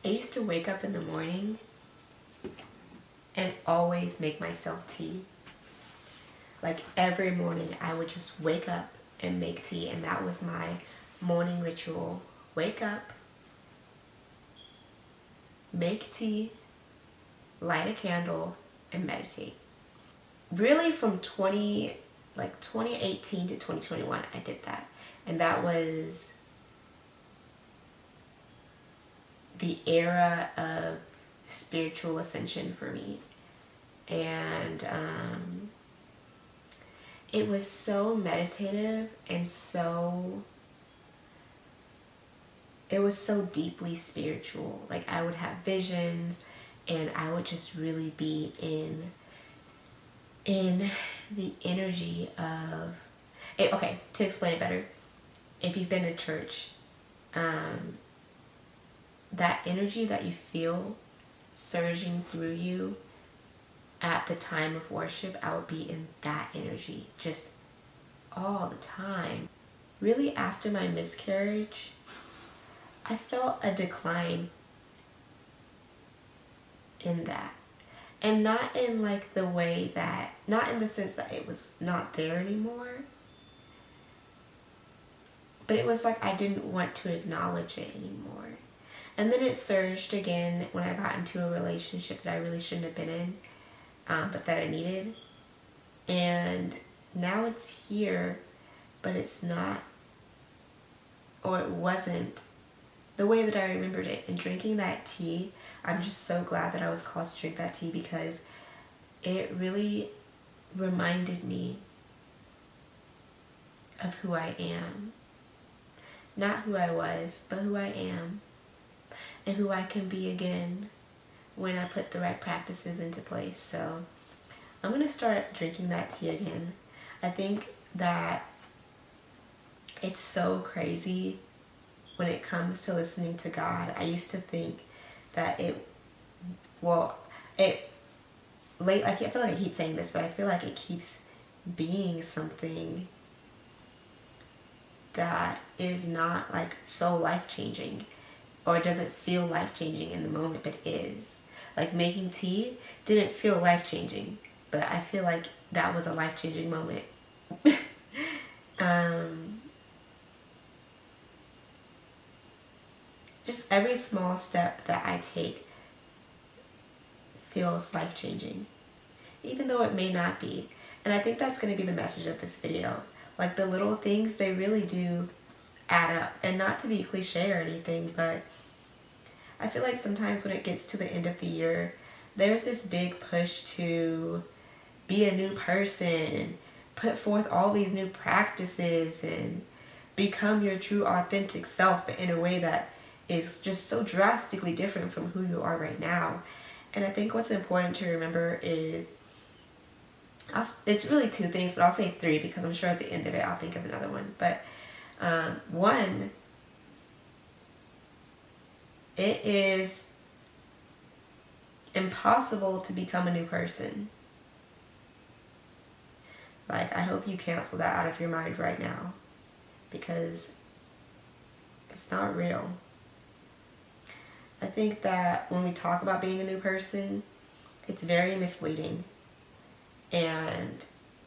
I used to wake up in the morning and always make myself tea. Like every morning I would just wake up and make tea, and that was my morning ritual. Wake up, make tea, light a candle, and meditate. Really from 2018 to 2021 I did that. And that was the era of spiritual ascension for me. And it was so meditative and it was so deeply spiritual. Like I would have visions and I would just really be in the energy of it. Okay, to explain it better, if you've been to church, that energy that you feel surging through you at the time of worship, I would be in that energy just all the time. Really, after my miscarriage, I felt a decline in that. And not in like the way that, not in the sense that it was not there anymore, but it was like I didn't want to acknowledge it anymore. And then it surged again when I got into a relationship that I really shouldn't have been in, but that I needed. And now it's here, but it's not, or it wasn't the way that I remembered it. And drinking that tea, I'm just so glad that I was called to drink that tea, because it really reminded me of who I am. Not who I was, but who I am. And who I can be again when I put the right practices into place. So I'm going to start drinking that tea again. I think that it's so crazy when it comes to listening to God. I used to think that I feel like I keep saying this, but I feel like it keeps being something that is not like so life-changing, or it doesn't feel life-changing in the moment, but is. Like making tea didn't feel life-changing, but I feel like that was a life-changing moment. Just every small step that I take feels life-changing, even though it may not be. And I think that's going to be the message of this video. Like the little things, they really do add up. And not to be cliche or anything, but I feel like sometimes when it gets to the end of the year, there's this big push to be a new person and put forth all these new practices and become your true authentic self, but in a way that is just so drastically different from who you are right now. And I think what's important to remember is, it's really two things, but I'll say three because I'm sure at the end of it I'll think of another one. But one, it is impossible to become a new person. Like, I hope you cancel that out of your mind right now, because it's not real. I think that when we talk about being a new person, it's very misleading, and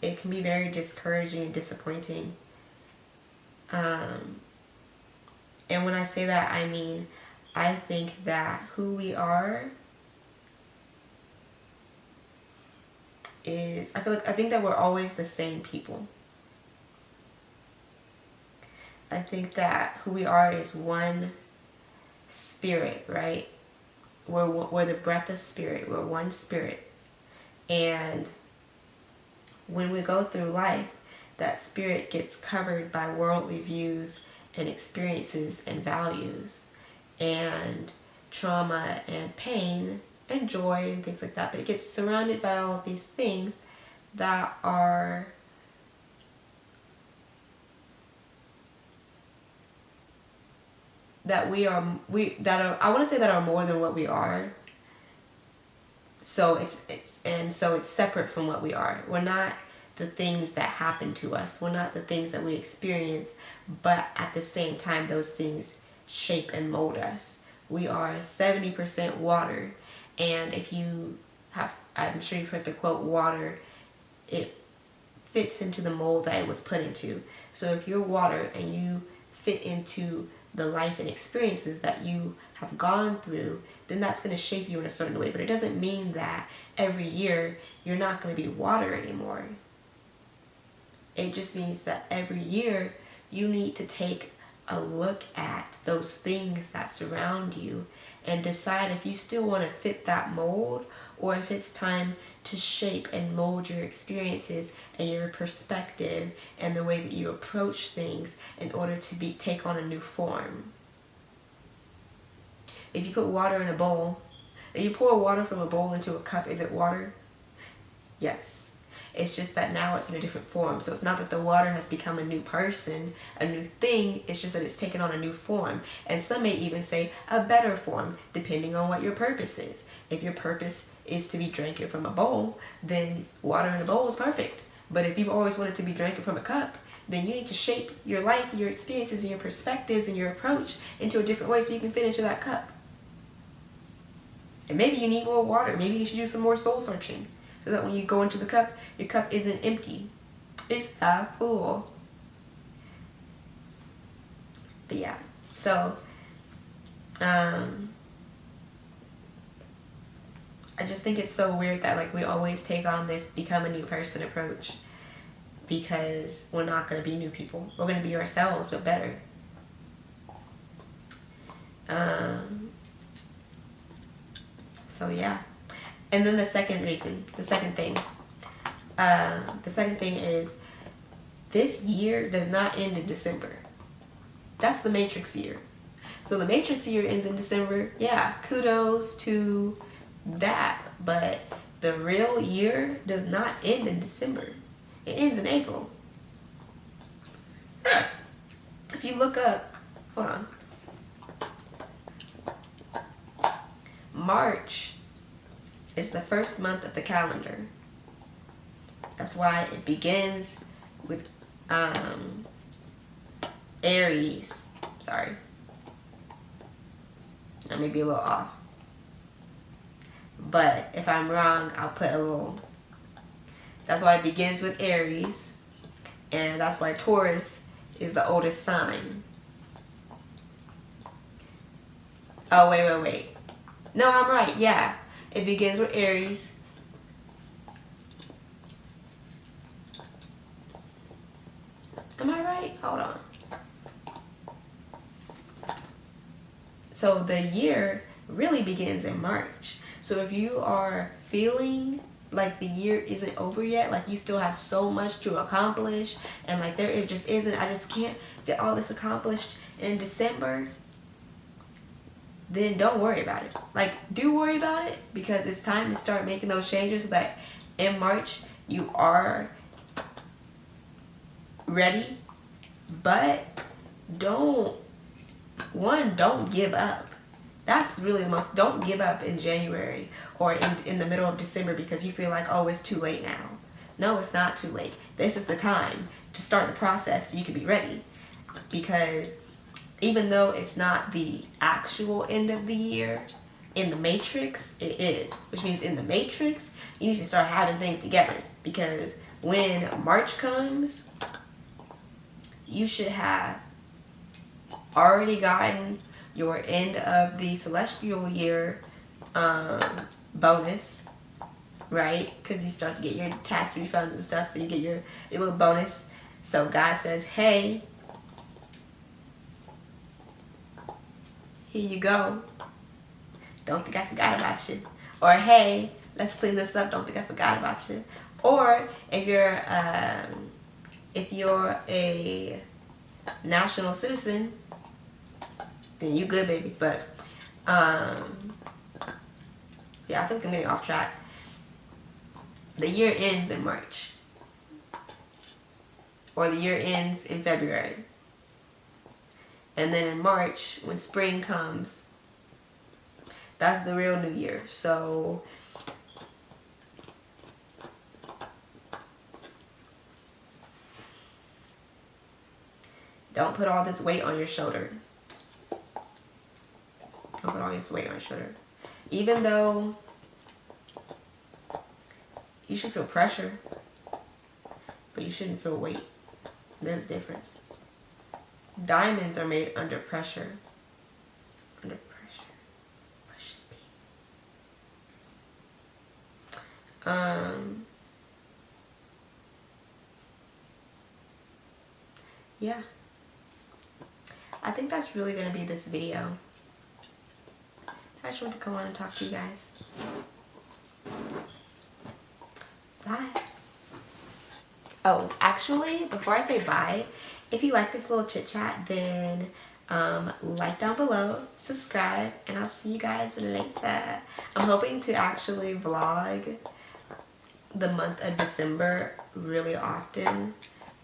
it can be very discouraging and disappointing. And when I say that, I mean, I think that who we are is, I think that we're always the same people. I think that who we are is one spirit, right? We're the breath of spirit. We're one spirit. And when we go through life, that spirit gets covered by worldly views and experiences and values and trauma and pain and joy and things like that. But it gets surrounded by all of these things that are I want to say that are more than what we are. So it's separate from what we are. We're not the things that happen to us. We're not the things that we experience, but at the same time, those things shape and mold us. we are 70% water. And if you have, I'm sure you've heard the quote, water, it fits into the mold that it was put into. So if you're water and you fit into the life and experiences that you have gone through, then that's going to shape you in a certain way. But it doesn't mean that every year you're not going to be water anymore. It just means that every year you need to take a look at those things that surround you and decide if you still want to fit that mold, or if it's time to shape and mold your experiences and your perspective and the way that you approach things in order to take on a new form. If you put water in a bowl, if you pour water from a bowl into a cup, is it water? Yes. It's just that now it's in a different form. So it's not that the water has become a new person, a new thing. It's just that it's taken on a new form. And some may even say a better form, depending on what your purpose is. If your purpose is to be drinking from a bowl, then water in a bowl is perfect. But if you've always wanted to be drinking from a cup, then you need to shape your life, your experiences, and your perspectives and your approach into a different way so you can fit into that cup. And maybe you need more water. Maybe you should do some more soul searching, so that when you go into the cup, your cup isn't empty. It's half full. But yeah, so I just think it's so weird that like we always take on this become a new person approach, because we're not going to be new people. We're going to be ourselves, but better. So yeah. And then the second thing is, this year does not end in December. That's the Matrix year. So the Matrix year ends in December. Yeah, kudos to that. But the real year does not end in December. It ends in April. If you look up, hold on. March is the first month of the calendar. That's why it begins with Aries. Sorry. I may be a little off. But if I'm wrong, I'll put a little. That's why it begins with Aries. And that's why Taurus is the oldest sign. Oh, wait. No, I'm right. Yeah. It begins with Aries. Am I right? Hold on. So the year really begins in March. So if you are feeling like the year isn't over yet, like you still have so much to accomplish, and like I just can't get all this accomplished in December, then don't worry about it. Like, do worry about it, because it's time to start making those changes so that in March you are ready. But don't give up. That's really the most. Don't give up in January or in the middle of December because you feel like, oh, it's too late now. No, it's not too late. This is the time to start the process so you can be ready. Because even though it's not the actual end of the year, in the Matrix, it is. Which means in the Matrix, you need to start having things together. Because when March comes, you should have already gotten your end of the celestial year bonus, right? Because you start to get your tax refunds and stuff, so you get your little bonus. So God says, hey, here you go. Don't think I forgot about you. Or hey, let's clean this up. Don't think I forgot about you. Or if you're a national citizen, then you good, baby. But yeah, I feel like I'm getting off track. The year ends in March, or the year ends in February, and then in March, when spring comes, that's the real new year. So don't put all this weight on your shoulder. I'll put all this weight on my shoulder. Even though you should feel pressure, but you shouldn't feel weight. There's a difference. Diamonds are made under pressure. Under pressure. What should be? Yeah. I think that's really going to be this video. I just want to come on and talk to you guys. Bye. Oh, actually, before I say bye, if you like this little chit chat, then like down below, subscribe, and I'll see you guys later. I'm hoping to actually vlog the month of December really often,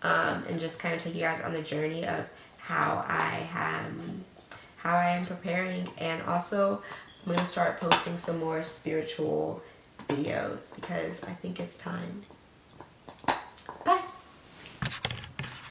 and just kind of take you guys on the journey of how I am preparing. And also I'm going to start posting some more spiritual videos because I think it's time.